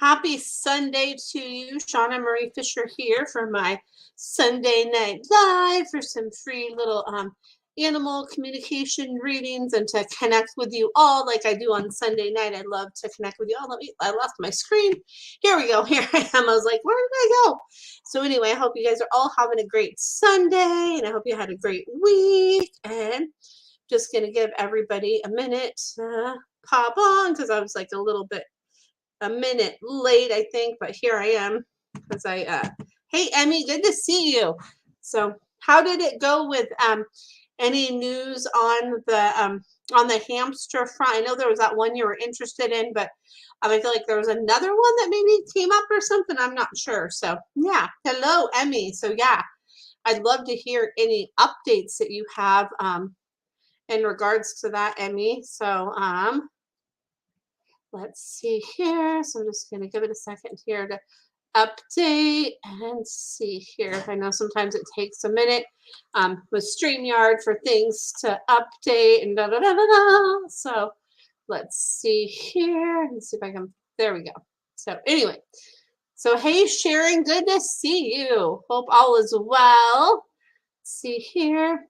Happy Sunday to you. Shauna Marie Fisher here for my Sunday Night Live for some free little animal communication readings and to connect with you all like I do on Sunday night. I love to connect with you all. I lost my screen. Here we go. Here I am. I was like, where did I go? So anyway, I hope you guys are all having a great Sunday and I hope you had a great week. And just going to give everybody a minute to pop on because I was like a minute late, I think, but here I am because hey, Emmy, good to see you. So how did it go with any news on the hamster front? I know there was that one you were interested in, but I feel like there was another one that maybe came up or something. I'm not sure. So yeah, hello, Emmy. So yeah, I'd love to hear any updates that you have in regards to that, Emmy. So let's see here. So I'm just going to give it a second here to update and see here. I know sometimes it takes a minute with StreamYard for things to update and da da da da da. So let's see here and see if I can. There we go. So anyway, so hey Sharon, good to see you. Hope all is well. Let's see here.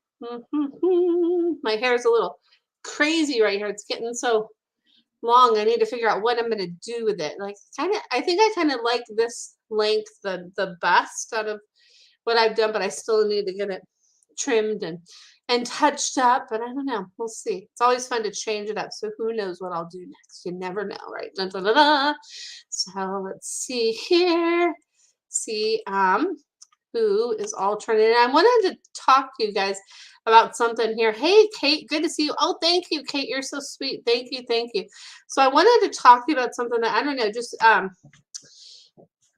My hair is a little crazy right here. It's getting so long. I need to figure out what I'm going to do with it. Like I think I kind of like this length the best out of what I've done, but I still need to get it trimmed and touched up. But I don't know. We'll see. It's always fun to change it up. So who knows what I'll do next? You never know, right? Dun, dun, dun, dun. So let's see here. See who is alternating. I wanted to talk to you guys about something here. Hey, Kate, good to see you. Oh, thank you, Kate. You're so sweet. Thank you. Thank you. So I wanted to talk to you about something that I don't know, just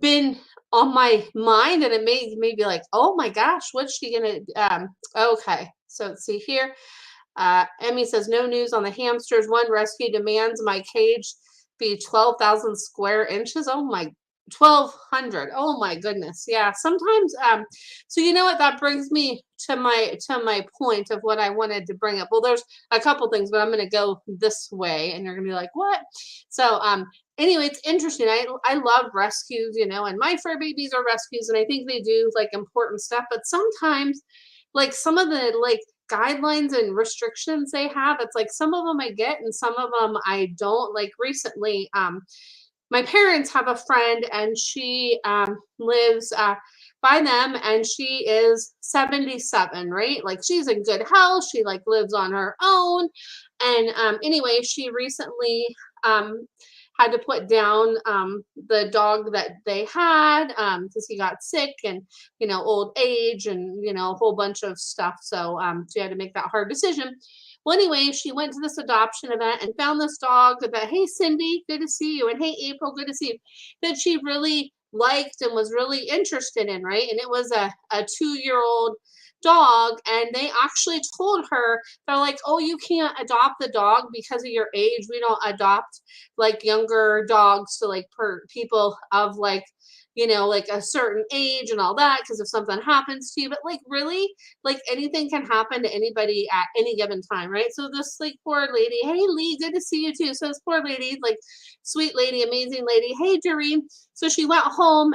been on my mind, and it may be like, oh my gosh, what's she gonna okay. So let's see here. Emmy says no news on the hamsters. One rescue demands my cage be 12,000 square inches. Oh my 1200. Oh my goodness. Yeah, sometimes so you know what, that brings me to my point of what I wanted to bring up. Well, there's a couple things, but I'm going to go this way and you're going to be like, what? So anyway, it's interesting. I love rescues, you know, and my fur babies are rescues and I think they do like important stuff, but sometimes like some of the like guidelines and restrictions they have, it's like some of them I get and some of them I don't. Like recently my parents have a friend and she lives by them and she is 77, right? Like she's in good health. She like lives on her own. And anyway, she recently had to put down the dog that they had because he got sick and, you know, old age and, you know, a whole bunch of stuff. So she had to make that hard decision. Well, anyway, she went to this adoption event and found this dog that, hey, Cindy, good to see you. And hey, April, good to see you. That she really liked and was really interested in, right? And it was a 2-year-old dog. And they actually told her, they're like, oh, you can't adopt the dog because of your age. We don't adopt like younger dogs to like people of like, you know, like a certain age and all that, because if something happens to you, but like really, like anything can happen to anybody at any given time, right? So this like poor lady, hey Lee, good to see you too. So this poor lady, like sweet lady, amazing lady, hey Doreen. So she went home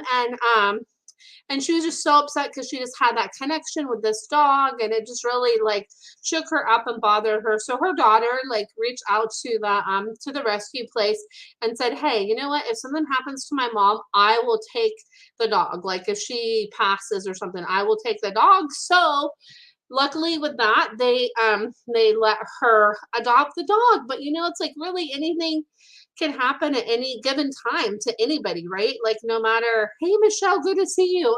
and she was just so upset because she just had that connection with this dog and it just really like shook her up and bothered her. So her daughter like reached out to the rescue place and said, hey, you know what, if something happens to my mom, I will take the dog. Like if she passes or something, I will take the dog. So luckily with that, they let her adopt the dog. But you know, it's like really anything can happen at any given time to anybody, right? Like no matter, hey Michelle, good to see you.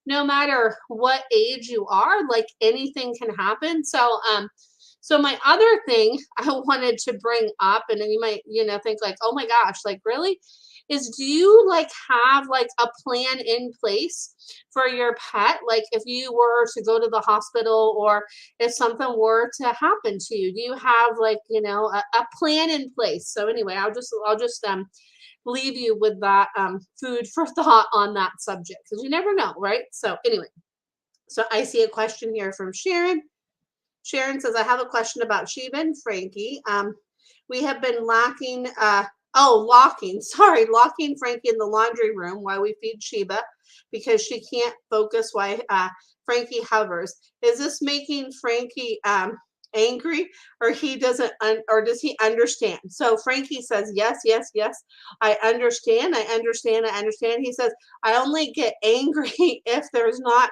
No matter what age you are, like anything can happen. So my other thing I wanted to bring up, and then you might, you know, think like, oh my gosh, like really, is do you like have like a plan in place for your pet? Like if you were to go to the hospital or if something were to happen to you, do you have like, you know, a plan in place? So anyway, I'll just leave you with that food for thought on that subject because you never know, right? So anyway, so I see a question here from Sharon. Sharon says, I have a question about Sheba and Frankie. We have been lacking Oh, locking. Sorry, locking Frankie in the laundry room while we feed Sheba because she can't focus while Frankie hovers. Is this making Frankie angry, or he doesn't or does he understand? So Frankie says yes, yes, yes. I understand. I understand. I understand. He says I only get angry if there's not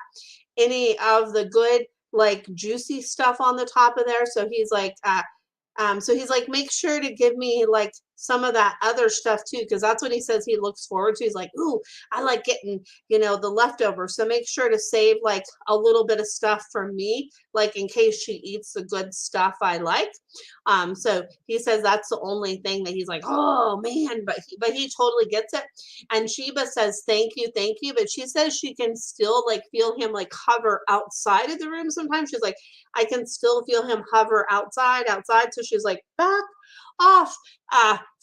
any of the good like juicy stuff on the top of there. So he's like, make sure to give me like some of that other stuff too, because that's what he says he looks forward to. He's like, ooh, I like getting, the leftovers. So make sure to save like a little bit of stuff for me, like in case she eats the good stuff I like. So he says that's the only thing that he's like, oh man, but he totally gets it. And Sheba says, thank you. But she says she can still like feel him like hover outside of the room sometimes. She's like, I can still feel him hover outside. So she's like, back off,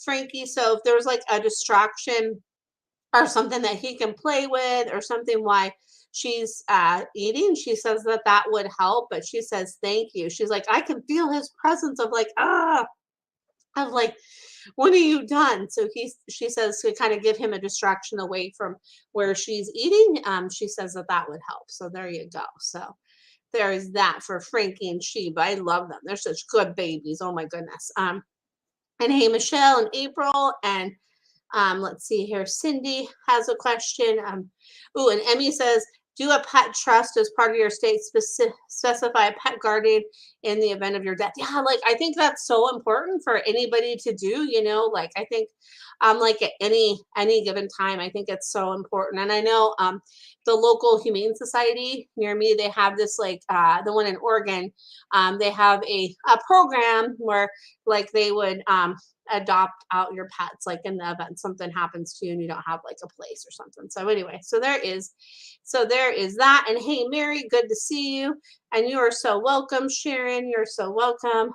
Frankie. So if there's like a distraction or something that he can play with or something while she's eating, she says that would help. But she says, thank you. She's like, I can feel his presence of like, of like, when are you done? So she says to kind of give him a distraction away from where she's eating. She says that would help. So there you go. So there is that for Frankie and Sheba. I love them. They're such good babies. Oh my goodness. And hey, Michelle and April and let's see here. Cindy has a question. And Emmy says, do a pet trust as part of your estate, specify a pet guardian in the event of your death. Yeah, like I think that's so important for anybody to do, like I think like at any given time, I think it's so important. And I know the local humane society near me, they have this like the one in Oregon, they have a program where like they would adopt out your pets like in the event something happens to you and you don't have like a place or something. So anyway, so there is that. And hey Mary, good to see you, and you are so welcome. Sharon, you're so welcome.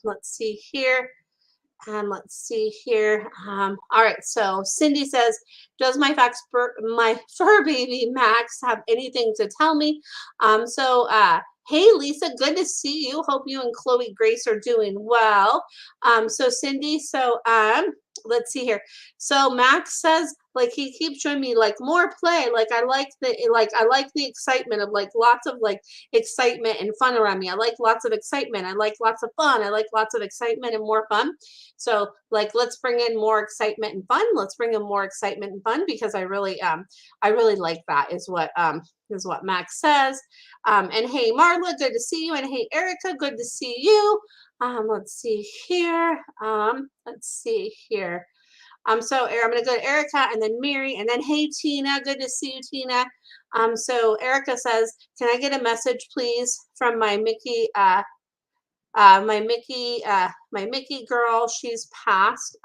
Let's see here. All right, so Cindy says, does my fur baby Max have anything to tell me? Hey Lisa, good to see you. Hope you and Chloe Grace are doing well. So Cindy, let's see here. So Max says like he keeps showing me like more play. Like I like the excitement of like lots of like excitement and fun around me. I like lots of excitement. I like lots of fun. I like lots of excitement and more fun. So like let's bring in more excitement and fun. Let's bring in more excitement and fun because I really like that is what Max says. And hey Marla, good to see you. And hey Erica, good to see you. Let's see here. So I'm going to go to Erica and then Mary and then hey Tina, good to see you Tina. So Erica says, can I get a message please from my Mickey my Mickey girl? She's passed.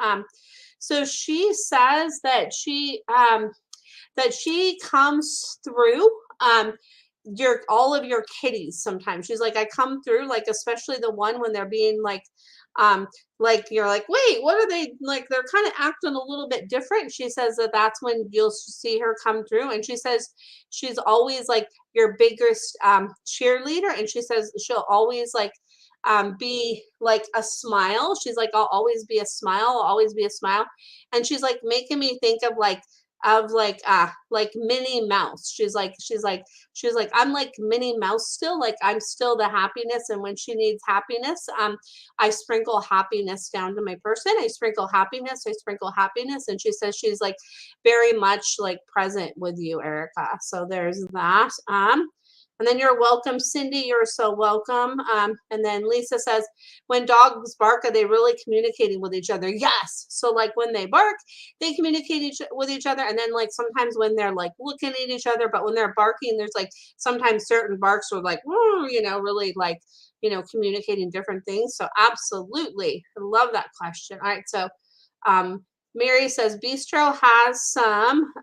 So she says that she comes through all of your kitties sometimes. She's like, I come through like especially the one when they're being like you're like, wait, what are they like? They're kind of acting a little bit different. She says that's when you'll see her come through. And she says she's always like your biggest cheerleader. And she says she'll always like be like a smile. She's like, I'll always be a smile. I'll always be a smile. And she's like making me think of like Minnie Mouse. She's like I'm like Minnie Mouse still, like I'm still the happiness, and when she needs happiness, I sprinkle happiness down to my person. I sprinkle happiness, and she says she's like very much like present with you, Erica. So there's that. And then you're welcome, Cindy. You're so welcome. And then Lisa says, when dogs bark, are they really communicating with each other? Yes. So like when they bark, they communicate with each other. And then like sometimes when they're like looking at each other, but when they're barking, there's like sometimes certain barks are like, really like, communicating different things. So absolutely. I love that question. All right. So Mary says, Bistro has some,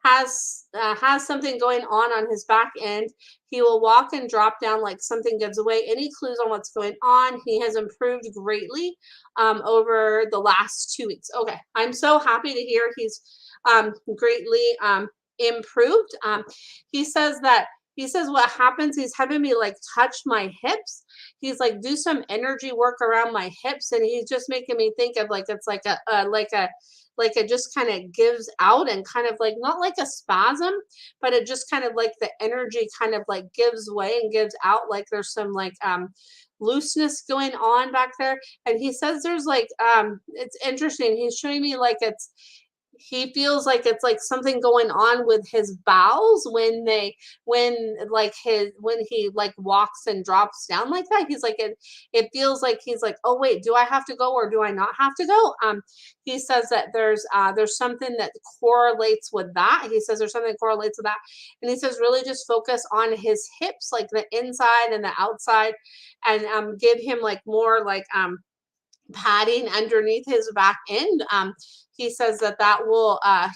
has something going on his back end. He will walk and drop down like something gives away. Any clues on what's going on? He has improved greatly over the last 2 weeks. Okay, I'm so happy to hear he's greatly improved. He says that he says what happens, he's having me like touch my hips. He's like do some energy work around my hips, and he's just making me think of like it's like like it just kind of gives out and kind of like not like a spasm, but it just kind of like the energy kind of like gives way and gives out, like there's some like looseness going on back there. And he says there's like it's interesting, he's showing me like it's he feels like it's like something going on with his bowels when when like his when he like walks and drops down like that. He's like it feels like he's like, oh wait, do I have to go or do I not have to go? He says that there's something that correlates with that. He says there's something that correlates with that. And he says really just focus on his hips, like the inside and the outside, and give him like more like padding underneath his back end. He says that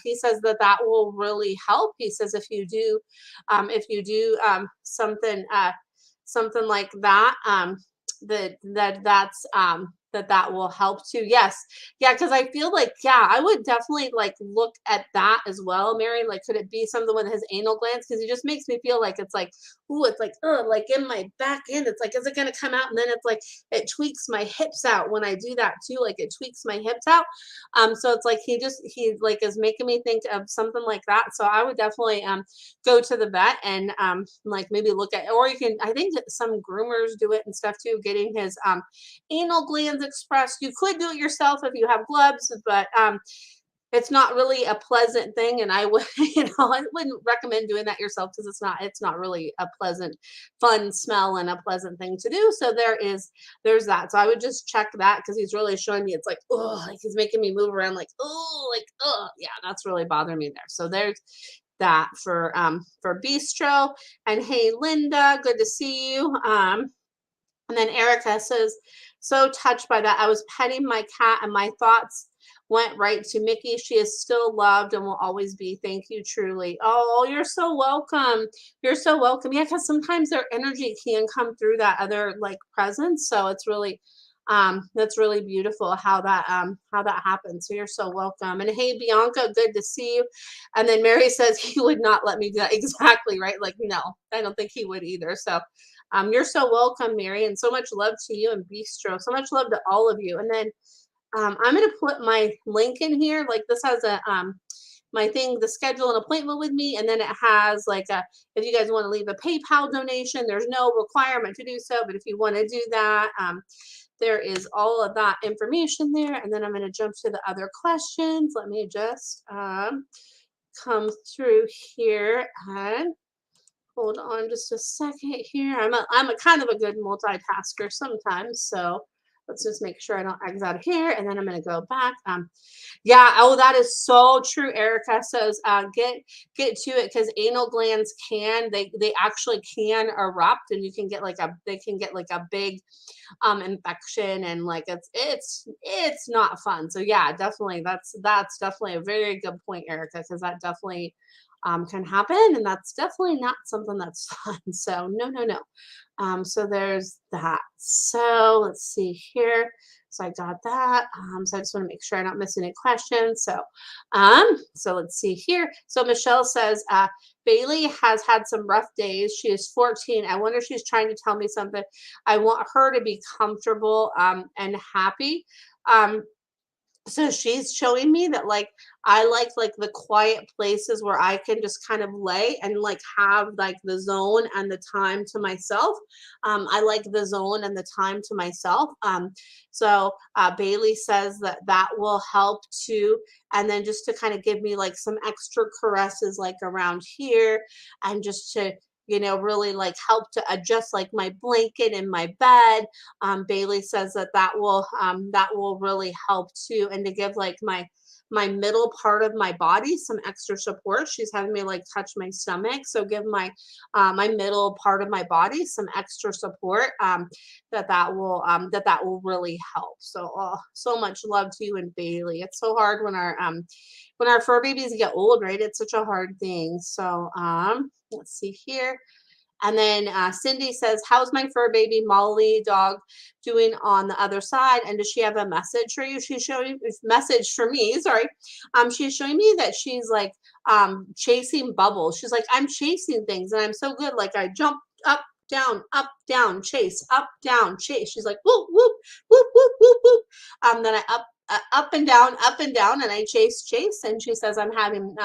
he says that that will really help. He says if you do something something like that, that will help too. Yes. Yeah, because I feel like, yeah, I would definitely like look at that as well, Mary. Like, could it be something with his anal glands? Because he just makes me feel like it's like, ooh, it's like in my back end. It's like, is it gonna come out? And then it's like it tweaks my hips out when I do that too. Like it tweaks my hips out. So it's like he like is making me think of something like that. So I would definitely go to the vet and like maybe look at, or you can, I think that some groomers do it and stuff too, getting his anal glands expressed. You could do it yourself if you have gloves, but it's not really a pleasant thing, and I would I wouldn't recommend doing that yourself because it's not really a pleasant fun smell and a pleasant thing to do. So there's that. So I would just check that because he's really showing me it's like, oh, like he's making me move around like, oh, like, oh, yeah, that's really bothering me there. So there's that for Bistro. And hey Linda, good to see you. And then Erica says, so touched by that. I was petting my cat and my thoughts went right to Mickey. She is still loved and will always be. Thank you, truly. Oh, you're so welcome. You're so welcome. Yeah, because sometimes their energy can come through that other like presence. So it's really that's really beautiful how that happens. So you're so welcome. And hey Bianca, good to see you. And then Mary says he would not let me do that. Exactly, right? Like, no, I don't think he would either. So you're so welcome, Mary, and so much love to you and Bistro. So much love to all of you. And then I'm going to put my link in here. Like this has a my thing to schedule an appointment with me, and then it has like a if you guys want to leave a PayPal donation, there's no requirement to do so, but if you want to do that, there is all of that information there. And then I'm going to jump to the other questions. Let me just come through here and hold on just a second here. I'm a kind of a good multitasker sometimes, so let's just make sure I don't exit out of here, and then I'm gonna go back. Yeah, oh, that is so true. Erica says, get to it because anal glands they actually can erupt, and you can get like they can get like a big infection, and like it's not fun. So yeah, definitely that's definitely a very good point, Erica, because that definitely can happen, and that's definitely not something that's fun. So no, no, no. So there's that. So let's see here. So I got that. So I just want to make sure I don't miss any questions. So let's see here. So Michelle says, Bailey has had some rough days. She is 14. I wonder if she's trying to tell me something. I want her to be comfortable and happy. So she's showing me that like I like the quiet places where I can just kind of lay and like have like the zone and the time to myself. I like the zone and the time to myself. So Bailey says that that will help too. And then just to kind of give me like some extra caresses like around here, and just to really like help to adjust like my blanket in my bed. Bailey says that that will really help too, and to give like my middle part of my body some extra support. She's having me like touch my stomach, so give my middle part of my body some extra support. That will really help. So so much love to you and Bailey. It's so hard when our fur babies get old, right? It's such a hard thing. So let's see here. And then Cindy says, how's my fur baby Molly dog doing on the other side? And does she have a message for you? She's showing message for me. Sorry. She's showing me that she's like chasing bubbles. She's like, I'm chasing things and I'm so good. Like I jump up, down, chase, up, down, chase. She's like, whoop, whoop, whoop, whoop, whoop, whoop. Then I up and down, and I chase. And she says, I'm having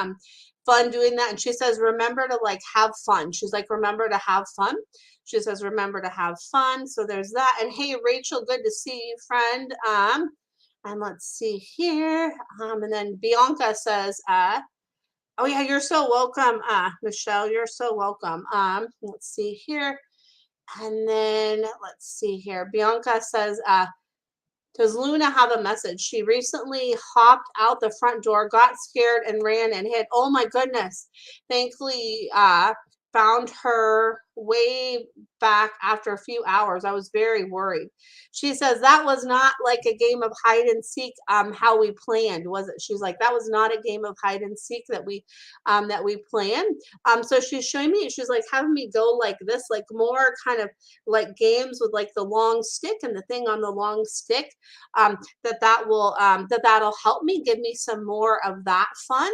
fun doing that. And she says, remember to like have fun. She's like, remember to have fun. She says, remember to have fun. So there's that. And hey, Rachel, good to see you, friend. And let's see here. And then Bianca says, oh yeah, you're so welcome, Michelle. You're so welcome. Let's see here. And then let's see here. Bianca says, does Luna have a message? She recently hopped out the front door, got scared, and ran and hid. Oh my goodness. Thankfully, found her way back after a few hours. I was very worried. She says that was not like a game of hide and seek, how we planned, was it? She's like, that was not a game of hide and seek that we planned. So she's showing me, she's like having me go like this, like more kind of like games with like the long stick and the thing on the long stick, that'll help me, give me some more of that fun.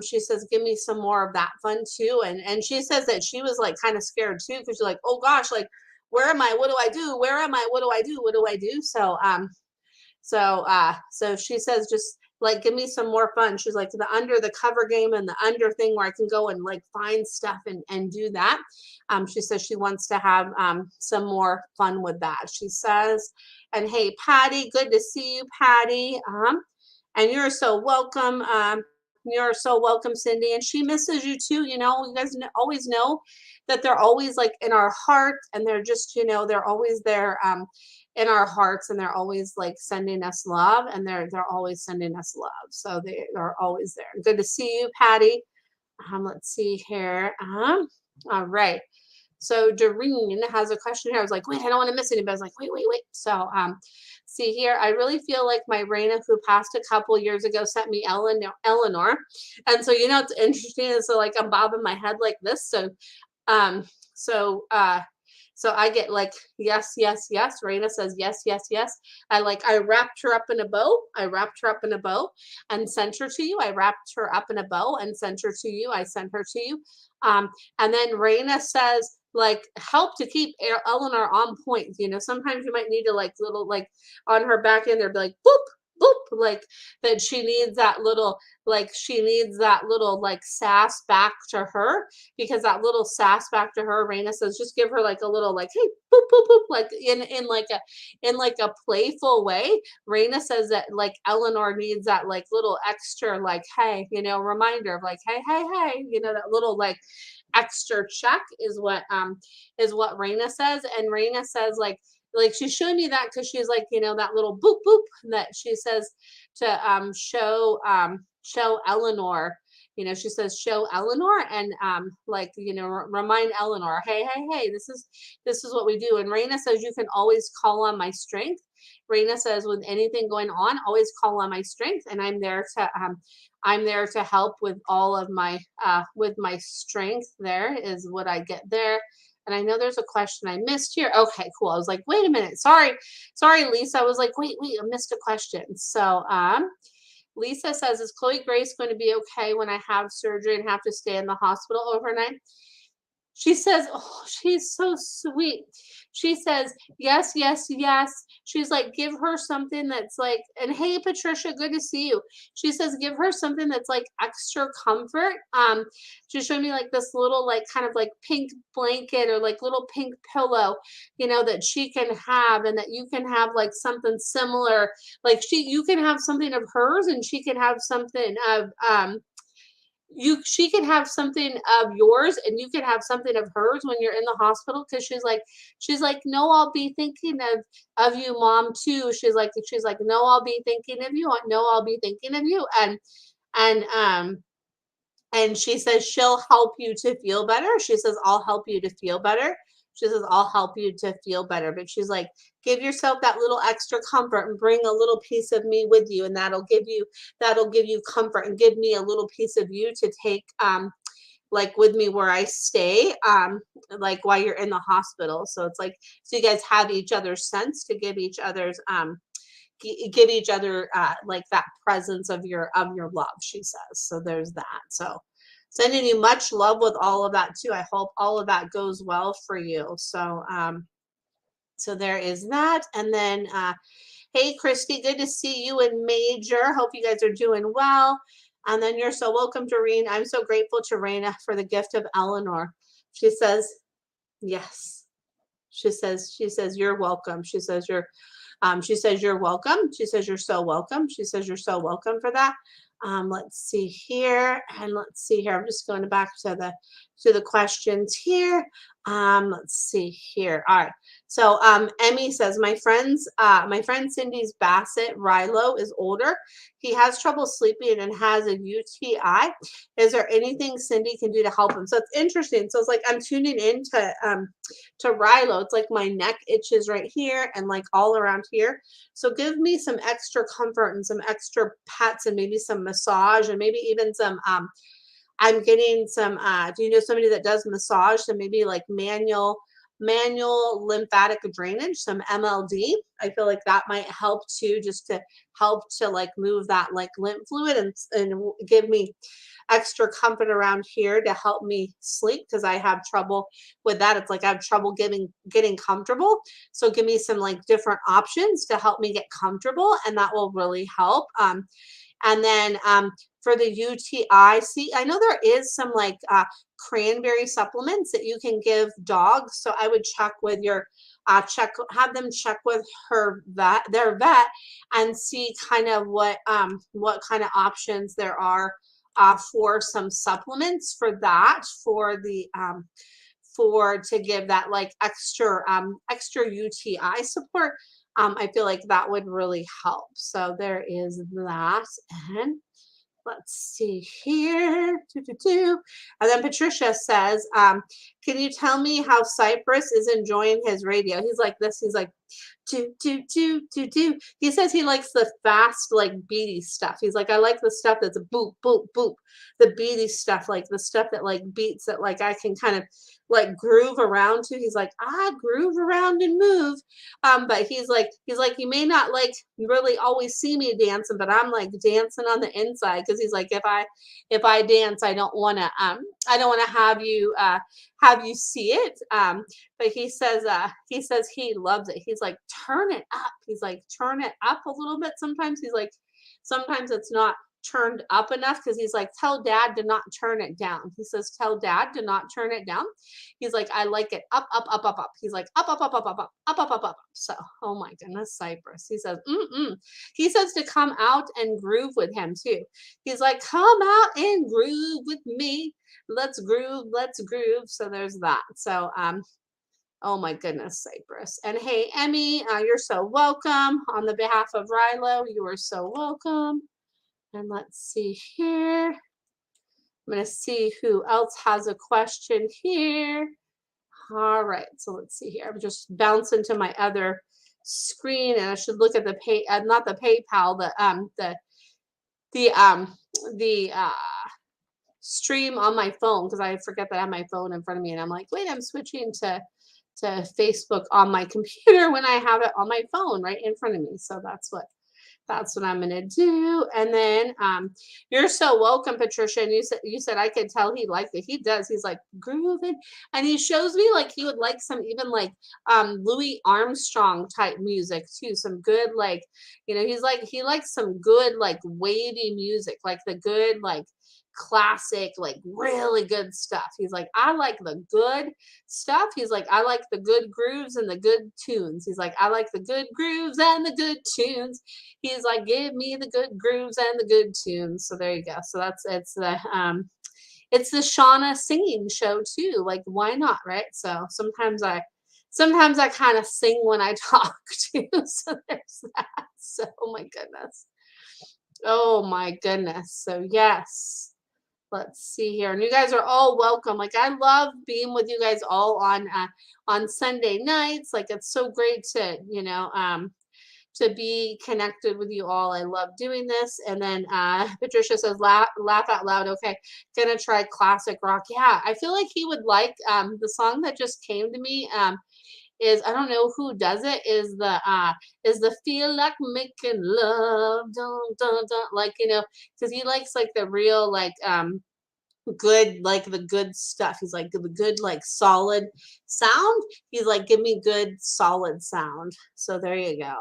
She says, give me some more of that fun too. And she says that she was like kind of scared too, because you're like, oh gosh, like, where am I? What do I do? Where am I? What do I do? What do I do? So she says, just like, give me some more fun. She's like, the under the cover game and the under thing where I can go and like find stuff and do that. She says she wants to have some more fun with that, she says. And hey, Patty, good to see you, Patty. And you're so welcome. You're so welcome, Cindy. And she misses you too. You know, you guys always know that they're always like in our heart, and they're just, you know, they're always there in our hearts, and they're always like sending us love, and they're always sending us love. So they are always there. Good to see you, Patty. Let's see here. All right. So Doreen has a question here. I was like, wait, I don't want to miss anybody. I was like, wait. So see here, I really feel like my Raina, who passed a couple years ago, sent me Eleanor. And so, you know, it's interesting. And so like I'm bobbing my head like this. Um, so so I get like, yes. Raina says, yes. I wrapped her up in a bow. And sent her to you. I wrapped her up in a bow and sent her to you. I sent her to you. And then Raina says, like, help to keep Eleanor on point. You know, sometimes you might need to like little, like on her back end, there'd be like, boop, boop, like that she needs that little, like sass back to her, because that little sass back to her, Raina says, just give her like a little, like, hey, boop, boop, boop, like in like a playful way. Raina says that like Eleanor needs that like little extra, like, hey, you know, reminder of like, hey, you know, that little like extra check is what Raina says. And Raina says like she's showing me that because she's like, you know, that little boop boop that she says to show Eleanor. You know, she says show Eleanor, and like, you know, remind Eleanor, hey, this is what we do. And Raina says you can always call on my strength. Raina says with anything going on, always call on my strength, and I'm there to help with all of my with my strength. There is what I get there. And I know there's a question I missed here. Okay, cool. I was like, wait a minute. Sorry, Lisa. I was like, wait, I missed a question. So Lisa says, is Chloe Grace going to be okay when I have surgery and have to stay in the hospital overnight? She says, oh, she's so sweet. She says, yes. She's like, give her something that's like, and hey, Patricia, good to see you. She says, give her something that's like extra comfort. She's showing me like this little, like kind of like pink blanket or like little pink pillow, you know, that she can have, and that you can have like something similar. Like you can have something of hers, and she can have something of, she can have something of yours, and you can have something of hers when you're in the hospital. Because she's like, no, I'll be thinking of you, mom, too. She's like, no, I'll be thinking of you. No, I'll be thinking of you. And she says she'll help you to feel better. She says, I'll help you to feel better. She says, I'll help you to feel better. But she's like, give yourself that little extra comfort and bring a little piece of me with you. And that'll give you comfort, and give me a little piece of you to take like with me where I stay, like while you're in the hospital. So it's like, so you guys have each other's sense to give each other's give each other like that presence of your love, she says. So there's that. So sending you much love with all of that too. I hope all of that goes well for you. So so there is that. And then hey Christy, good to see you in Major. Hope you guys are doing well. And then you're so welcome, Doreen. I'm so grateful to Raina for the gift of Eleanor. She says yes. She says you're welcome. She says you're welcome. She says you're so welcome. She says you're so welcome for that. Let's see here, and let's see here. I'm just going back to the questions here. Let's see here. All right. So Emmy says my friend Cindy's Bassett Rilo is older. He has trouble sleeping and has a UTI. Is there anything Cindy can do to help him? So it's interesting. So it's like I'm tuning into Rilo. It's like my neck itches right here and like all around here. So give me some extra comfort and some extra pets and maybe some massage and maybe even some I'm getting some do you know somebody that does massage? So maybe like manual lymphatic drainage, some MLD. I feel like that might help too, just to help to like move that like lymph fluid and give me extra comfort around here to help me sleep because I have trouble with that. It's like I have trouble getting comfortable. So give me some like different options to help me get comfortable, and that will really help. And then for the UTI, see, I know there is some like cranberry supplements that you can give dogs. So I would check with your have them check with their vet, and see kind of what kind of options there are for some supplements for that, for the for to give that like extra UTI support. I feel like that would really help. So there is that. And let's see here. And then Patricia says, can you tell me how Cypress is enjoying his radio? He's like this. He's like, do. He says he likes the fast, like beady stuff. He's like, I like the stuff that's a boop, boop, boop. The beady stuff, like the stuff that like beats that like I can kind of like groove around to. He's like, I groove around and move. But he's like, you may not like really always see me dancing, but I'm like dancing on the inside because he's like, if I dance, I don't want to have you see it. But he says he loves it. He's like, turn it up. He's like, turn it up a little bit. Sometimes he's like, sometimes it's not turned up enough because he's like, tell dad to not turn it down. He says, tell dad to not turn it down. He's like, I like it up, up, up, up, up. He's like, up, up, up, up, up, up, up, up, up, up. So, oh my goodness, Cypress. He says, He says to come out and groove with him too. He's like, come out and groove with me. Let's groove, let's groove. So there's that. So, oh my goodness, Cypress. And hey, Emmy, you're so welcome. On the behalf of Rilo, you are so welcome. And let's see here. I'm going to see who else has a question here. All right, so let's see here. I'm just bouncing to my other screen, and I should look at the not the PayPal, the stream on my phone, because I forget that I have my phone in front of me, and I'm like, wait, I'm switching to Facebook on my computer when I have it on my phone right in front of me. So that's what I'm gonna do. And then you're so welcome, Patricia. And you said I could tell he liked it. He does. He's like grooving, and he shows me like he would like some even like Louis Armstrong type music too. Some good like, you know, he likes some good like wavy music, like the good like classic, like really good stuff. He's like, I like the good stuff. He's like, I like the good grooves and the good tunes. He's like, I like the good grooves and the good tunes. He's like, give me the good grooves and the good tunes. So there you go. So it's the Shauna singing show too. Like, why not, right? So sometimes I kind of sing when I talk too. So there's that. So oh my goodness. Oh my goodness. So yes. Let's see here. And you guys are all welcome. Like I love being with you guys all on Sunday nights. Like it's so great to, to be connected with you all. I love doing this. And then Patricia says, laugh out loud. Okay, gonna try classic rock. Yeah, I feel like he would like the song that just came to me. Is I don't know who does it. Is the feel like making love, dun, dun, dun, like because he likes like the real like good like the good stuff. He's like the good like solid sound. He's like give me good solid sound. So there you go.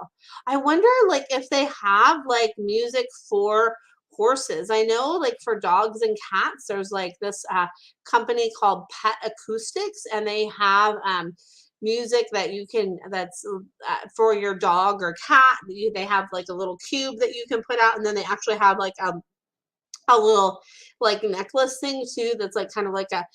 I wonder like if they have like music for horses. I know like for dogs and cats there's like this company called Pet Acoustics, and they have music that you can that's for your dog or cat. They have like a little cube that you can put out, and then they actually have like a little like necklace thing too that's like kind of like a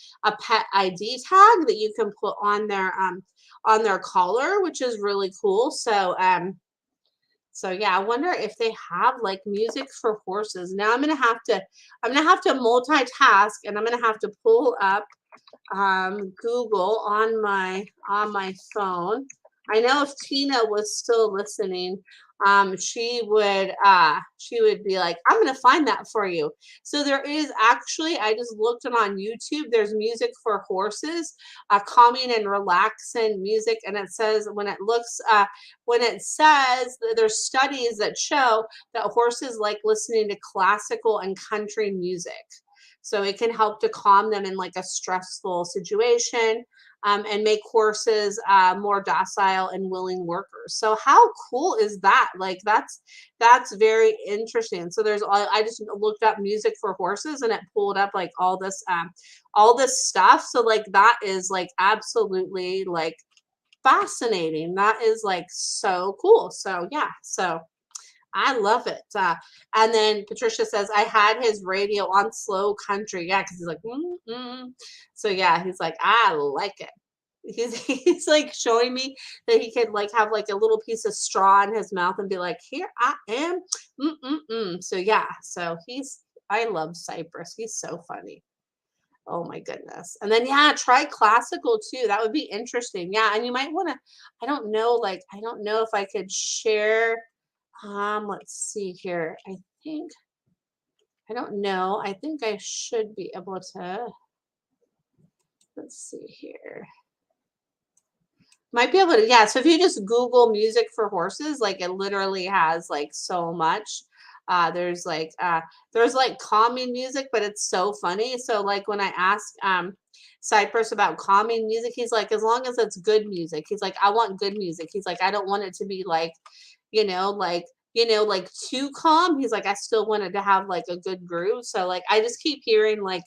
pet ID tag that you can put on their collar, which is really cool. So yeah, I wonder if they have like music for horses. Now I'm gonna have to multitask, and I'm gonna have to pull up Google on my phone. I know if Tina was still listening, she would be like, I'm gonna find that for you. So there is actually, I just looked it on YouTube. There's music for horses, calming and relaxing music, and it says when it says that there's studies that show that horses like listening to classical and country music. So it can help to calm them in like a stressful situation, and make horses more docile and willing workers. So how cool is that? Like that's very interesting. So I just looked up music for horses, and it pulled up like all this stuff. So like that is like absolutely like fascinating. That is like so cool. So yeah, so I love it. And then Patricia says, I had his radio on slow country. Yeah, because he's like, So yeah, he's like, I like it. He's like showing me that he could like have like a little piece of straw in his mouth and be like, here I am. So yeah, I love Cypress. He's so funny. Oh my goodness. And then yeah, try classical too. That would be interesting. Yeah, and you might want to, I don't know if I could share let's see here. I don't know. I think I should be able to, let's see here. Might be able to, yeah. So if you just Google music for horses, like it literally has like so much. There's like calming music, but it's so funny. So like when I ask Cypress about calming music, he's like, as long as it's good music. He's like, I want good music. He's like, I don't want it to be like, like too calm. He's like, I still wanted to have like a good groove. So like I just keep hearing like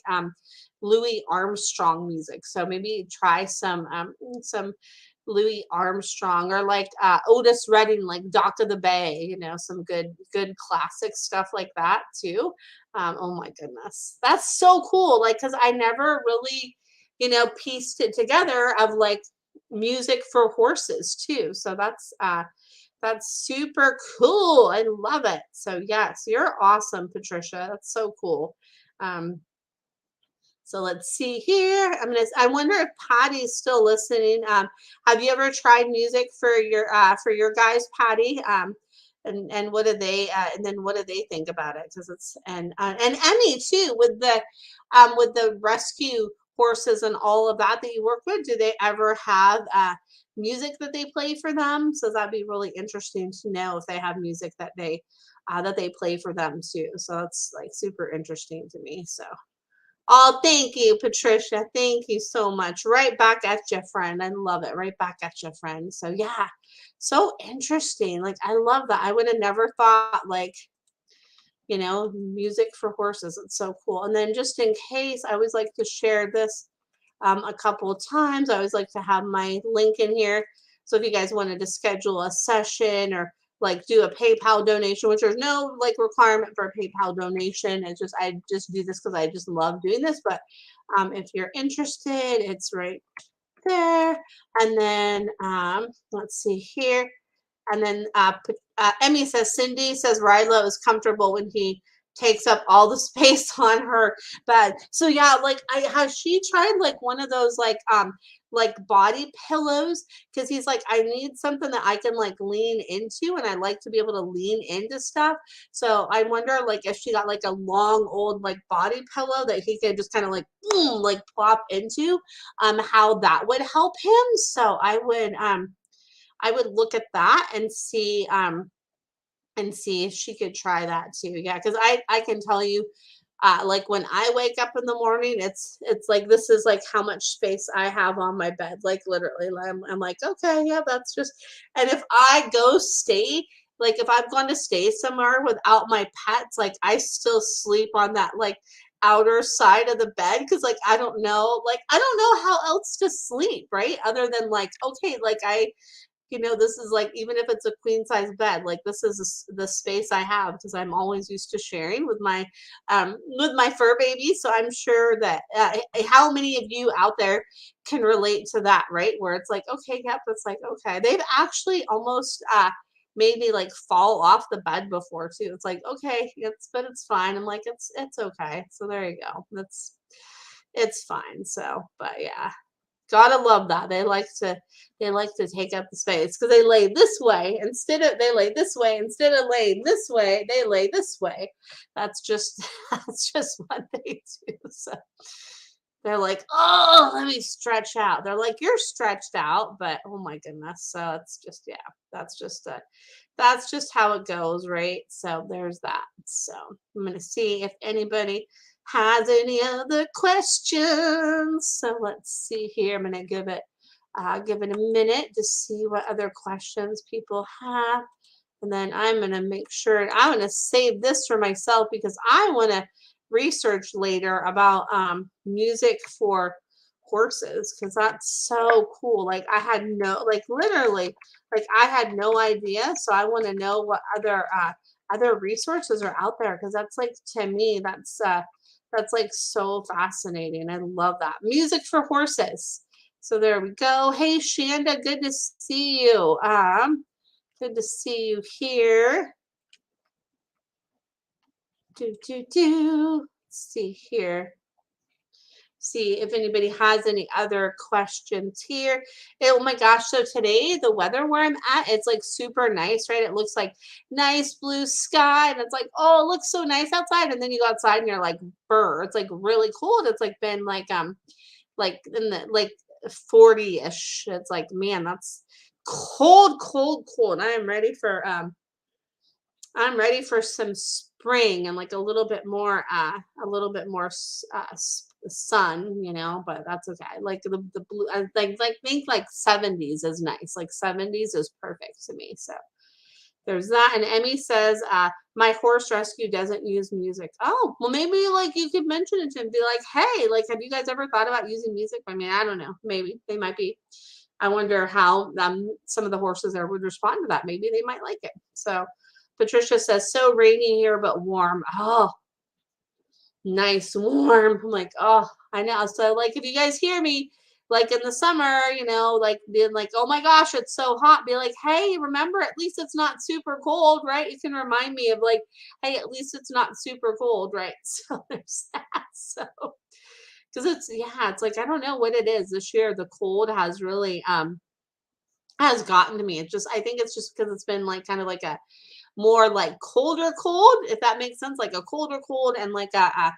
Louis Armstrong music. So maybe try some Louis Armstrong, or like Otis Redding, like Dock of the Bay, some good classic stuff like that too. Oh my goodness. That's so cool. Like, cause I never really, pieced it together of like music for horses too. So that's super cool. I love it. So yes, you're awesome, Patricia. That's so cool. So let's see here. I wonder if Patty's still listening. Have you ever tried music for your guys, Patty? And what do they and then what do they think about it? Because it's and Emmy too with the rescue horses and all of that you work with. Do they ever have music that they play for them? So that'd be really interesting to know if they have music that they play for them too. So that's like super interesting to me. So. Oh, thank you, Patricia. Thank you so much. Right back at you, friend. I love it. Right back at you, friend. So yeah, so interesting. Like I love that. I would have never thought like, music for horses. It's so cool. And then just in case, I always like to share this a couple of times. I always like to have my link in here. So if you guys wanted to schedule a session or like do a PayPal donation, which there's no like requirement for a PayPal donation. It's just, I just do this because I just love doing this. But if you're interested, it's right there. And then let's see here. And then Emmy says, Cindy says Ryla is comfortable when he takes up all the space on her bed. So yeah, like has she tried like one of those like body pillows because he's like, I need something that I can like lean into, and I like to be able to lean into stuff. So I wonder like if she got like a long old like body pillow that he could just kind of like boom, like plop into, how that would help him. So I would look at that and see if she could try that too. Yeah, because I can tell you, like when I wake up in the morning, it's like this is like how much space I have on my bed. Like literally, I'm like, okay, yeah, that's just. And if I go stay, like if I've gone to stay somewhere without my pets, like I still sleep on that like outer side of the bed because like I don't know how else to sleep, right? Other than like, okay, like this is like, even if it's a queen size bed, like this is the space I have because I'm always used to sharing with my fur baby. So I'm sure that how many of you out there can relate to that, right? Where it's like, okay, yep, it's like, okay. They've actually almost made me like fall off the bed before too. It's like, okay, but it's fine. I'm like, it's okay. So there you go. It's fine. So, but yeah. Gotta love that. They like to take up the space because they lay this way instead of laying this way, they lay this way. That's just that's just what they do. So they're like, oh, let me stretch out. They're like, you're stretched out, but oh my goodness. So it's just, yeah, that's just that's just how it goes, right? So there's that. So I'm gonna see if anybody has any other questions. So let's see here. I'm gonna give it a minute to see what other questions people have. And then I'm going to make sure I'm going to save this for myself because I want to research later about music for horses because that's so cool. Like I had no, like literally, like I had no idea. So I want to know what other resources are out there because that's like to me that's like so fascinating. I love that music for horses. So there we go. Hey Shanda, good to see you. Good to see you here. Let's see here. See if anybody has any other questions here. Oh my gosh, so today the weather where I'm at, it's like super nice, right? It looks like nice blue sky, and it's like, oh, it looks so nice outside. And then you go outside and you're like, burr, it's like really cold. It's like been like in the like 40-ish. It's like, man, that's cold, cold, cold. I'm ready for some spring and like a little bit more sun, but that's okay. Like the blue, I think like 70s is nice. Like 70s is perfect to me. So there's that. And Emmy says, my horse rescue doesn't use music. Oh, well, maybe like you could mention it to him, be like, hey, like, have you guys ever thought about using music? I mean, I don't know. Maybe they might be. I wonder how some of the horses there would respond to that. Maybe they might like it. So Patricia says, so rainy here, but warm. Oh, nice, warm. I'm like, oh, I know. So like, if you guys hear me, like in the summer, like being like, oh my gosh, it's so hot. Be like, hey, remember, at least it's not super cold, right? You can remind me of like, hey, at least it's not super cold, right? So there's that. So because it's like I don't know what it is this year. The cold has gotten to me. I think it's just because it's been like kind of like a more like colder cold, if that makes sense, like a colder cold and like a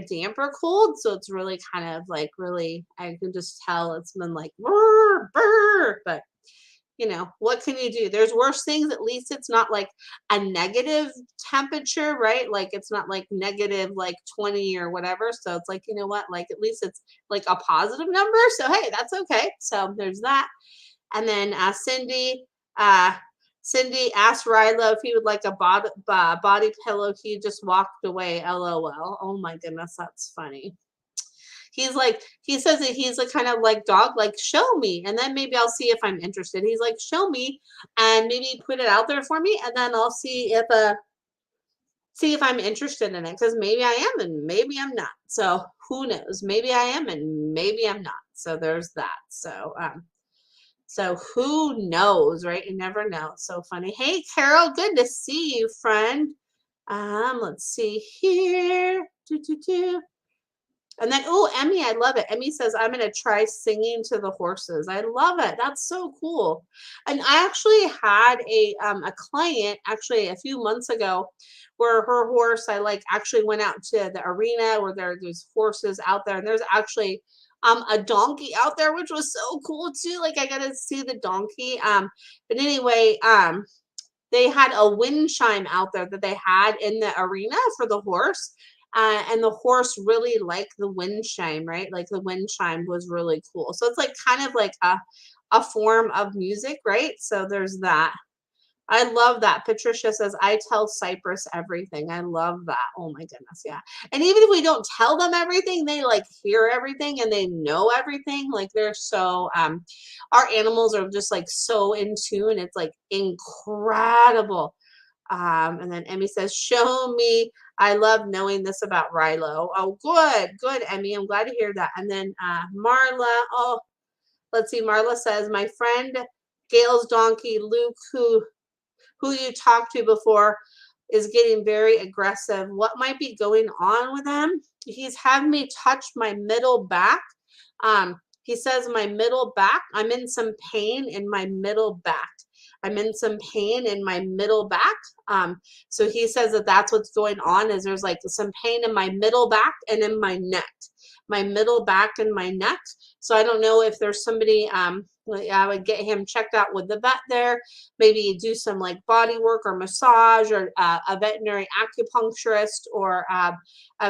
damper cold. So it's really kind of like really, I can just tell it's been like brr, brr, but what can you do? There's worse things. At least it's not like a negative temperature, right? Like it's not like negative like 20 or whatever. So it's like, you know what? Like at least it's like a positive number. So hey, that's okay. So there's that. And then uh, Cindy asked Rilo if he would like a body pillow. He just walked away. LOL. Oh my goodness, that's funny. He says that he's a kind of like dog, like show me, and then maybe I'll see if I'm interested. He's like, show me, and maybe put it out there for me, and then I'll see if I'm interested in it because maybe I am and maybe I'm not. So who knows? Maybe I am and maybe I'm not. So there's that. So who knows, right? You never know. So funny. Hey, Carol, good to see you, friend. Let's see here. And then, oh, Emmy, I love it. Emmy says, I'm going to try singing to the horses. I love it. That's so cool. And I actually had a client actually a few months ago where her horse, I like actually went out to the arena where there's horses out there. And there's actually a donkey out there, which was so cool too. Like I got to see the donkey. But anyway, they had a wind chime out there that they had in the arena for the horse. And the horse really liked the wind chime, right? Like the wind chime was really cool. So it's like kind of like a form of music, right? So there's that. I love that. Patricia says, I tell Cypress everything. I love that. Oh my goodness. Yeah. And even if we don't tell them everything, they like hear everything and they know everything. Like they're so, our animals are just like so in tune. It's like incredible. And then Emmy says, show me. I love knowing this about Rilo. Oh, good, Emmy. I'm glad to hear that. And then Marla, oh, let's see. Marla says, my friend Gail's donkey, Luke, who you talked to before, is getting very aggressive. What might be going on with him? He's having me touch my middle back. He says my middle back, I'm in some pain in my middle back. I'm in some pain in my middle back. So he says that that's what's going on is there's like some pain in my middle back and in my neck, my middle back and my neck. So I don't know if there's somebody, I would get him checked out with the vet there, maybe do some like body work or massage or a veterinary acupuncturist or a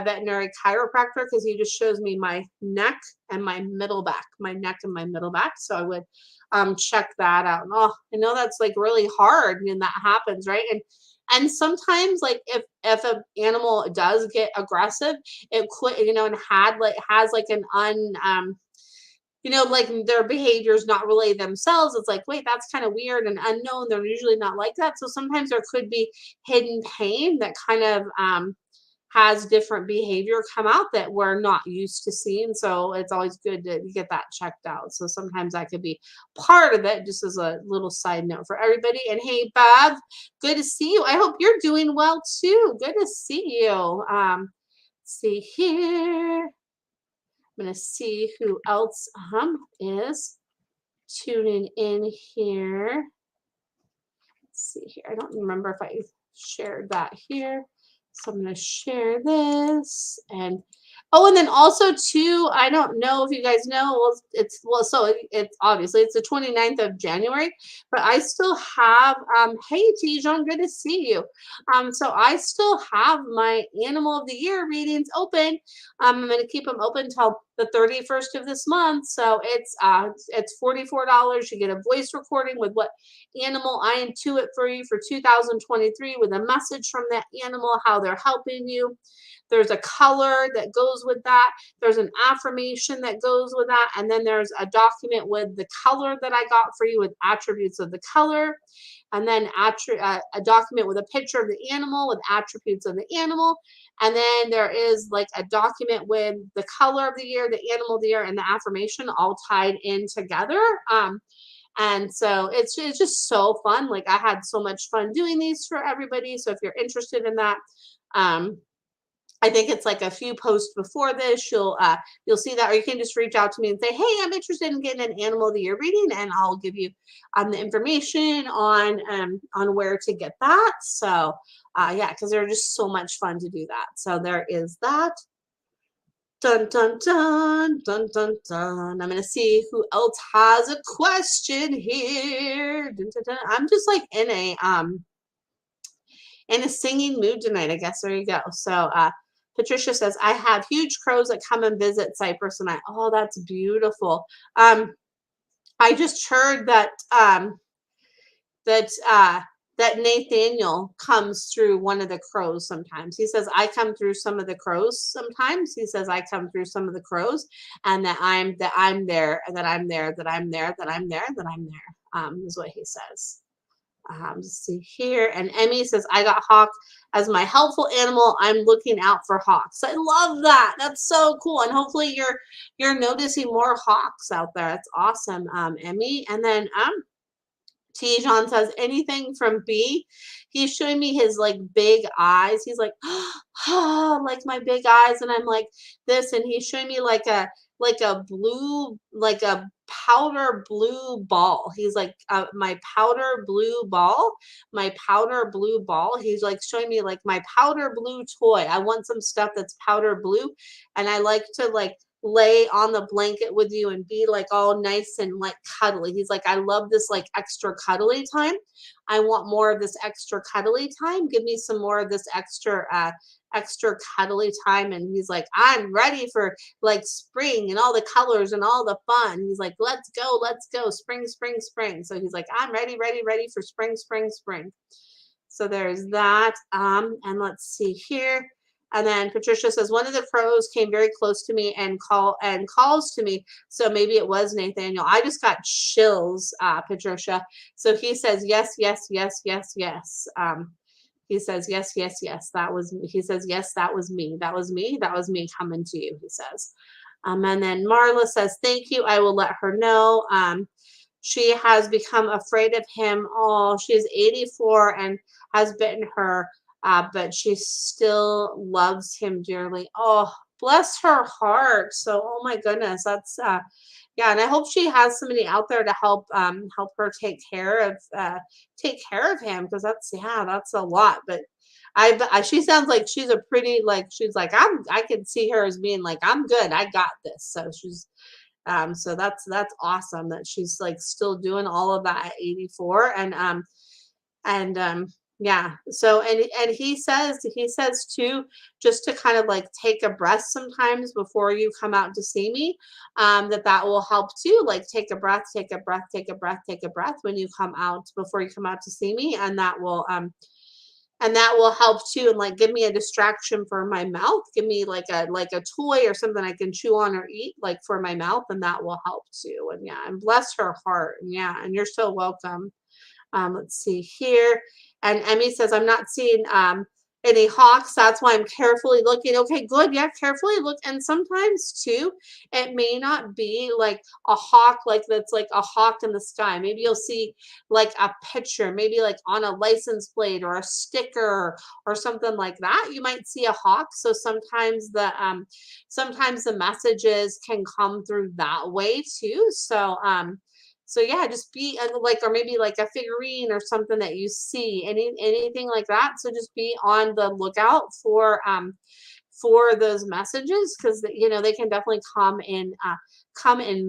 veterinary chiropractor because he just shows me my neck and my middle back, my neck and my middle back. So I would check that out. And oh, I know that's like really hard when that happens, right? And sometimes like if an animal does get aggressive, it could, and has like an like their behavior is not really themselves. It's like, wait, that's kind of weird and unknown. They're usually not like that. So sometimes there could be hidden pain that kind of has different behavior come out that we're not used to seeing. So it's always good to get that checked out. So sometimes that could be part of it, just as a little side note for everybody. And hey, Bev, good to see you. I hope you're doing well too. Good to see you. See here. I'm going to see who else is tuning in here. Let's see here. I don't remember if I shared that here. So I'm going to share this and and then also too, I don't know if you guys know, so it's obviously it's the 29th of January, but I still have hey Tijon, good to see you. So I still have my Animal of the Year readings open. I'm going to keep them open till the 31st of this month. So it's $44. You get a voice recording with what animal I intuit for you for 2023 with a message from that animal, how they're helping you. There's a color that goes with that. There's an affirmation that goes with that. And then there's a document with the color that I got for you with attributes of the color. And then a document with a picture of the animal with attributes of the animal. And then there is like a document with the color of the year, the animal of the year, and the affirmation all tied in together. And so it's just so fun. Like I had so much fun doing these for everybody. So if you're interested in that, I think it's like a few posts before this. You'll see that, or you can just reach out to me and say, "Hey, I'm interested in getting an Animal of the Year reading," and I'll give you the information on where to get that. So yeah, because they're just so much fun to do that. So there is that. Dun dun dun dun dun dun. I'm gonna see who else has a question here. Dun, dun, dun. I'm just like in a singing mood tonight. I guess there you go. So Patricia says, I have huge crows that come and visit Cypress, and oh, that's beautiful. I just heard that that Nathaniel comes through one of the crows sometimes. He says, I come through some of the crows sometimes. He says, I come through some of the crows, and that I'm there, that I'm there, that I'm there, that I'm there, that I'm there, is what he says. Let's see here. And Emmy says, I got Hawk as my helpful animal. I'm looking out for hawks. I love that. That's so cool. And hopefully you're noticing more hawks out there. That's awesome, Emmy. And then Tijon says anything from B. He's showing me his like big eyes. He's like, ah, like my big eyes, and I'm like this, and he's showing me like a blue, like a powder blue ball. He's like my powder blue ball, my powder blue ball. He's like showing me like my powder blue toy. I want some stuff that's powder blue, and I like to like lay on the blanket with you and be like all nice and like cuddly. He's like, I love this like extra cuddly time. I want more of this extra cuddly time. Give me some more of this extra cuddly time. And he's like, I'm ready for like spring and all the colors and all the fun. He's like, let's go, spring, spring, spring. So he's like, I'm ready, ready, ready for spring, spring, spring. So there's that. And let's see here. And then Patricia says one of the crows came very close to me and calls to me. So maybe it was Nathaniel. I just got chills, Patricia. So he says yes, yes, yes, yes, yes. He says yes, yes, yes. That was. He says yes, that was me. That was me. That was me coming to you. He says. And then Marla says thank you. I will let her know. She has become afraid of him. Oh, she's 84 and has bitten her, but she still loves him dearly. Oh, bless her heart. So, oh my goodness, that's yeah, and I hope she has somebody out there to help her take care of him because that's yeah, that's a lot. But she sounds like she's a pretty like she's like I can see her as being like I'm good, I got this. So she's so that's awesome that she's like still doing all of that at 84 and yeah. So and he says too, just to kind of like take a breath sometimes before you come out to see me, that will help too. Like take a breath, take a breath, take a breath, take a breath when you come out before you come out to see me, and that will help too and like give me a distraction for my mouth, give me like a toy or something I can chew on or eat like for my mouth, and that will help too. And yeah, and bless her heart. And yeah, and you're so welcome. Let's see here. And Emmy says, I'm not seeing any hawks. That's why I'm carefully looking. Okay, good. Yeah, carefully look. And sometimes too, it may not be like a hawk, like that's like a hawk in the sky. Maybe you'll see like a picture, maybe like on a license plate or a sticker or something like that. You might see a hawk. So sometimes the messages can come through that way too. So yeah, just be like, or maybe like a figurine or something that you see, anything like that. So just be on the lookout for those messages because you know they can definitely come in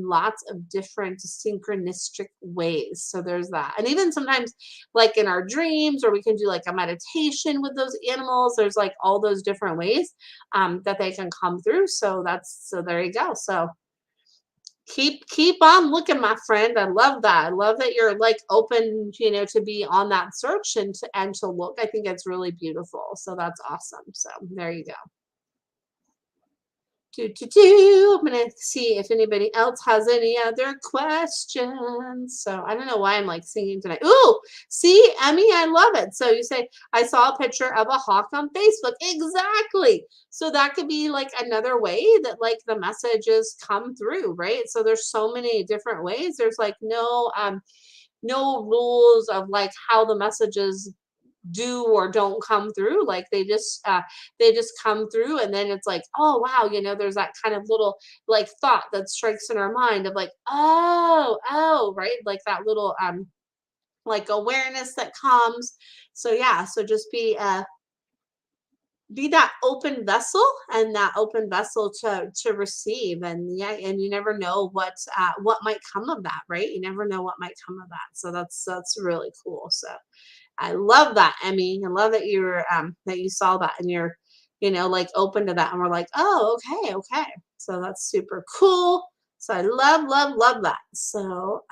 lots of different synchronistic ways. So there's that, and even sometimes like in our dreams, or we can do like a meditation with those animals. There's like all those different ways that they can come through. So there you go. So keep on looking, my friend. I love that. I love that you're like open, to be on that search and to look. I think it's really beautiful. So that's awesome. So there you go. I'm gonna see if anybody else has any other questions. So I don't know why I'm like singing tonight. Ooh, see, Emmy, I love it. So you say I saw a picture of a hawk on Facebook. Exactly. So that could be like another way that like the messages come through, right? So there's so many different ways. There's like no rules of like how the messages do or don't come through, like they just come through, and then it's like, oh wow, there's that kind of little like thought that strikes in our mind of like, oh, right, like that little like awareness that comes. So yeah, so just be that open vessel, and that open vessel to receive. And yeah, and you never know what might come of that, right? You never know what might come of that. So that's really cool. So I love that, Emmy. I love that that you saw that and you're, like open to that. And we're like, oh, okay, okay. So that's super cool. So I love, love, love that. So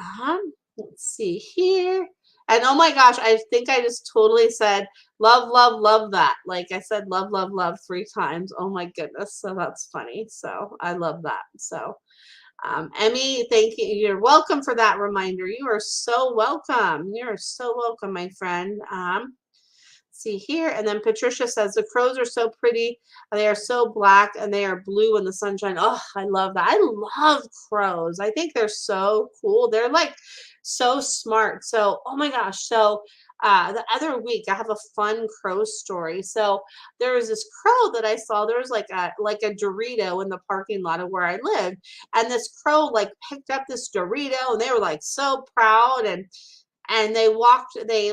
let's see here. And oh my gosh, I think I just totally said love, love, love that. Like I said love, love, love 3 times. Oh my goodness. So that's funny. So I love that. So Emmy, thank you. You're welcome for that reminder. You are so welcome. You're so welcome, my friend. See here. And then Patricia says the crows are so pretty. They are so black and they are blue in the sunshine. Oh, I love that. I love crows. I think they're so cool. They're like so smart. So, oh my gosh. So, the other week I have a fun crow story. So there was this crow that I saw. There was like a Dorito in the parking lot of where I lived, and this crow like picked up this Dorito, and they were like so proud, and they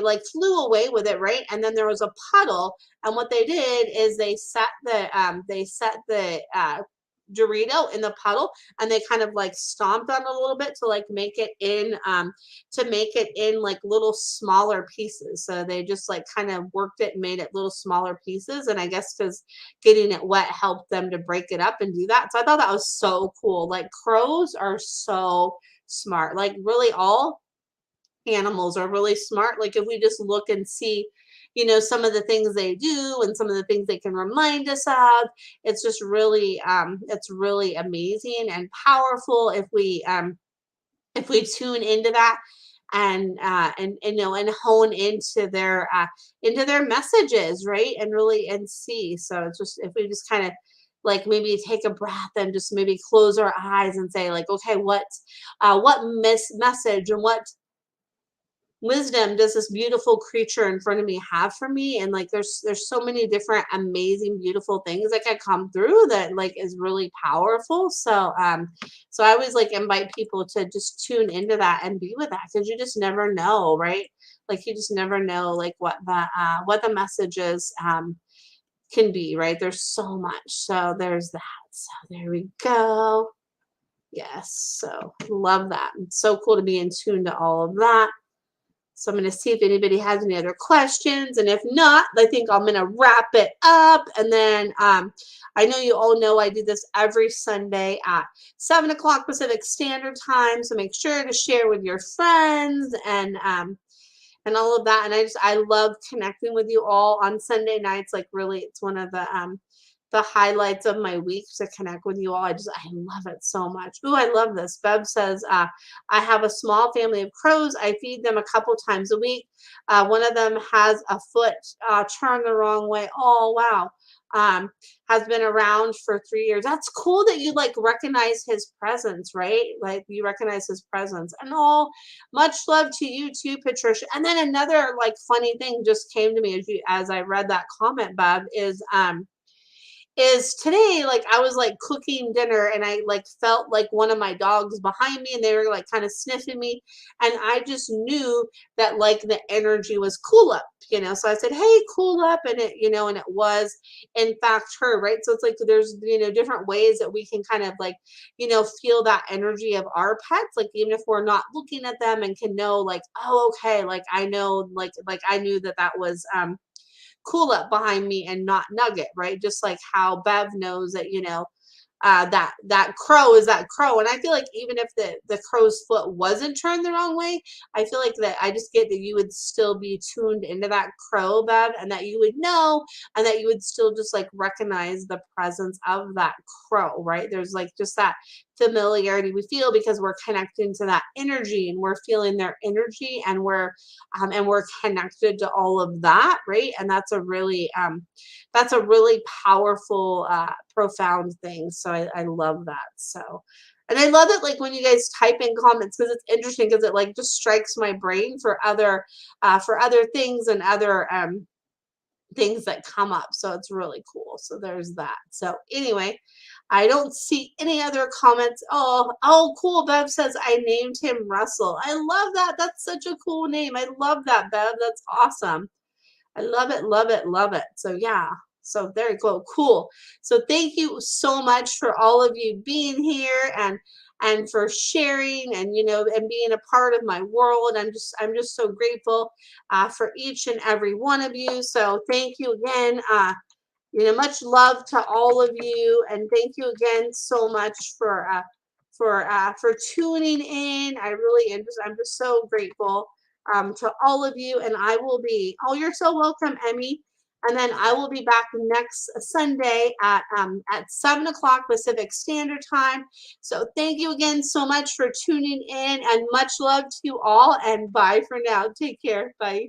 like flew away with it, right? And then there was a puddle, and what they did is they set the Dorito in the puddle, and they kind of like stomped on it a little bit to like make it in like little smaller pieces. So they just like kind of worked it and made it little smaller pieces. And I guess because getting it wet helped them to break it up and do that. So I thought that was so cool. Like crows are so smart. Like really all animals are really smart. Like if we just look and see, some of the things they do and some of the things they can remind us of, it's really amazing and powerful if we tune into that and hone into their messages, right? And really and see. So it's just if we just kind of like maybe take a breath and just maybe close our eyes and say like, okay, what message and what wisdom does this beautiful creature in front of me have for me? And like there's so many different amazing beautiful things that can come through that like is really powerful. So I always like invite people to just tune into that and be with that, because you just never know, right? Like you just never know like what the messages can be, right? There's so much. So there's that. So there we go. Yes, so love that. It's so cool to be in tune to all of that. So I'm going to see if anybody has any other questions. And if not, I think I'm going to wrap it up. And then I know you all know I do this every Sunday at 7 o'clock Pacific Standard Time. So make sure to share with your friends and all of that. And I love connecting with you all on Sunday nights. Like really, it's one of the highlights of my week to connect with you all. I love it so much. Ooh, I love this. Bev says, I have a small family of crows. I feed them a couple times a week. One of them has a foot turned the wrong way. Oh, wow. Has been around for 3 years. That's cool that you like recognize his presence, right? Like you recognize his presence. And all much love to you too, Patricia. And then another like funny thing just came to me as I read that comment, Bev, is today like I was like cooking dinner and I like felt like one of my dogs behind me and they were like kind of sniffing me, and I just knew that like the energy was cool up, so I said, hey, cool up, and it was in fact her, right? So it's like there's different ways that we can kind of like feel that energy of our pets, like even if we're not looking at them, and can know like, oh, okay, like I know like I knew that was cool up behind me and not Nugget, right? Just like how Bev knows that, that crow is that crow. And I feel like even if the crow's foot wasn't turned the wrong way, I feel like that I just get that you would still be tuned into that crow, Bev, and that you would know, and that you would still just like recognize the presence of that crow, right? There's like just that familiarity we feel because we're connecting to that energy and we're feeling their energy, and we're connected to all of that, right? And that's a really powerful profound thing. So I love that. So, and I love it like when you guys type in comments, because it's interesting, because it like just strikes my brain for other things and other things that come up. So it's really cool. So there's that. So anyway, I don't see any other comments. Oh, cool. Bev says I named him Russell. I love that. That's such a cool name. I love that, Bev. That's awesome. I love it, love it, love it. So yeah. So there you go. Cool. So thank you so much for all of you being here and for sharing and and being a part of my world. I'm just so grateful for each and every one of you. So thank you again. Much love to all of you, and thank you again so much for tuning in. I really am I'm just so grateful to all of you, and I will be. Oh, you're so welcome, Emmy. And then I will be back next Sunday at 7 o'clock Pacific Standard Time. So thank you again so much for tuning in, and much love to you all. And bye for now. Take care. Bye.